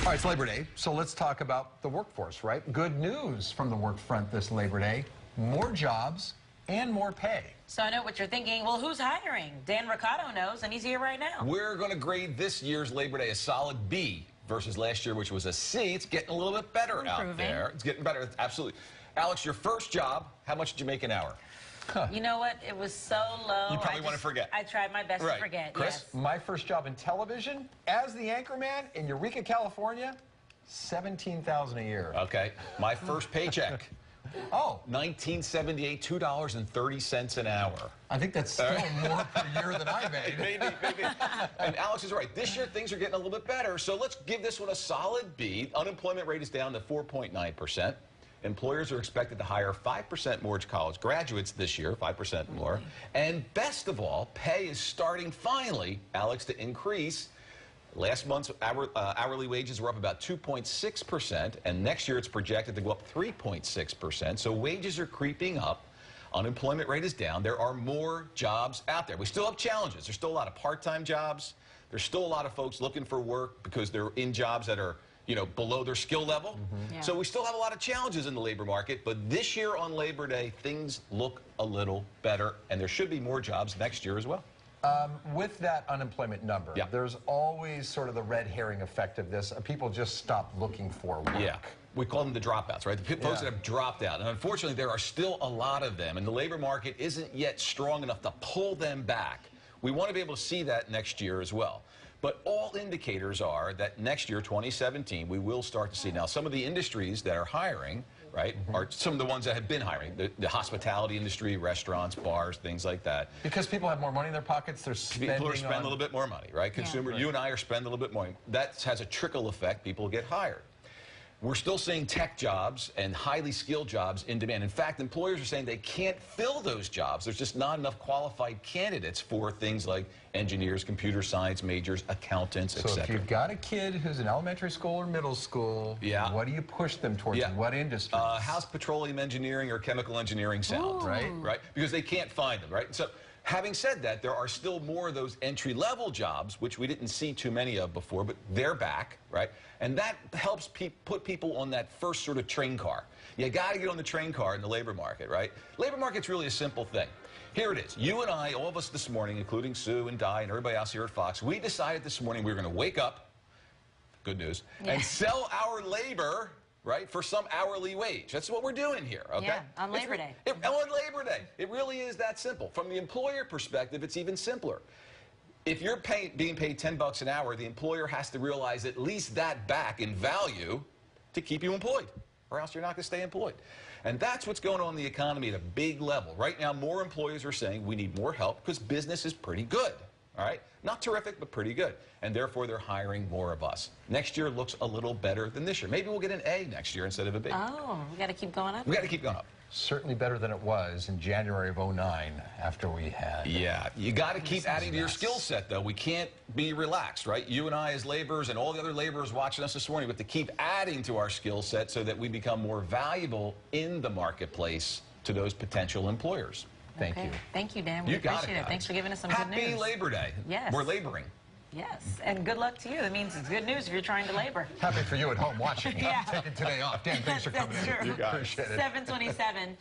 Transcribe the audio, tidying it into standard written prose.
All right, it's Labor Day, so let's talk about the workforce, right? Good news from the work front this Labor Day. More jobs and more pay. So I know what you're thinking. Well, who's hiring? Dan Riccado knows, and he's here right now. We're going to grade this year's Labor Day a solid B versus last year, which was a C. It's getting a little bit better out there. It's getting better, absolutely. Alex, your first job, how much did you make an hour? You know what? It was so low. You probably want to forget. I tried my best to forget. Chris? Yes. My first job in television as the anchorman in Eureka, California, $17,000 a year. Okay. My first paycheck. Oh. 1978, $2.30 an hour. I think that's still more per year than I made. Maybe. And Alex is right. This year, things are getting a little bit better. So let's give this one a solid B. Unemployment rate is down to 4.9%. Employers are expected to hire 5% more college graduates this year, 5% more. And best of all, pay is starting finally, Alex, to increase. Last month's hourly wages were up about 2.6%, and next year it's projected to go up 3.6%. So wages are creeping up. Unemployment rate is down. There are more jobs out there. We still have challenges. There's still a lot of part-time jobs. There's still a lot of folks looking for work because they're in jobs that are, you know, below their skill level. Yeah. So we still have a lot of challenges in the labor market, but this year on Labor Day, things look a little better, and there should be more jobs next year as well. With that unemployment number, there's always sort of the red herring effect of this. People just stop looking for work. Yeah. We call them the dropouts, right? The folks that have dropped out. And unfortunately, there are still a lot of them, and the labor market isn't yet strong enough to pull them back. We want to be able to see that next year as well. But all indicators are that next year, 2017, we will start to see. Now, some of the industries that are hiring, right, are some of the ones that have been hiring. The hospitality industry, restaurants, bars, things like that. Because people have more money in their pockets, they're spending People are spending a little bit more money, right? Consumer, you and I are spending a little bit more. That has a trickle effect. People get hired. We're still seeing tech jobs and highly skilled jobs in demand. In fact, employers are saying they can't fill those jobs. There's just not enough qualified candidates for things like engineers, computer science majors, accountants, etc. So if you've got a kid who's in elementary school or middle school, what do you push them towards? What industry? How's petroleum engineering or chemical engineering sound? Right? Because they can't find them, right? So having said that, there are still more of those entry-level jobs, which we didn't see too many of before, but they're back, right? And that helps put people on that first sort of train car. You got to get on the train car in the labor market, right? Labor market's really a simple thing. Here it is. You and I, all of us this morning, including Sue and Di and everybody else here at Fox, we decided this morning we were going to wake up, good news, and sell our labor, right, for some hourly wage. That's what we're doing here, okay? Yeah, on Labor Day. On Labor Day. It really is that simple. From the employer perspective, it's even simpler. If you're being paid $10 an hour, the employer has to realize at least that back in value to keep you employed, or else you're not going to stay employed. And that's what's going on in the economy at a big level. Right now, more employers are saying we need more help because business is pretty good. All right? Not terrific, but pretty good. And therefore, they're hiring more of us. Next year looks a little better than this year. Maybe we'll get an A next year instead of a B. Oh, we got to keep going up? We got to keep going up. Certainly better than it was in January of '09 after we had... Yeah, you got to keep adding to your skill set, though. We can't be relaxed, right? You and I as laborers and all the other laborers watching us this morning, we have to keep adding to our skill set so that we become more valuable in the marketplace to those potential employers. Thank you. Thank you, Dan. We appreciate it. Thanks for giving us some good news. Happy Labor Day. Yes. We're laboring. Yes, and good luck to you. That means it's good news if you're trying to labor. Happy for you at home watching. I'm taking today off. Dan, thanks for coming in. That's true. You appreciate it. 7:27.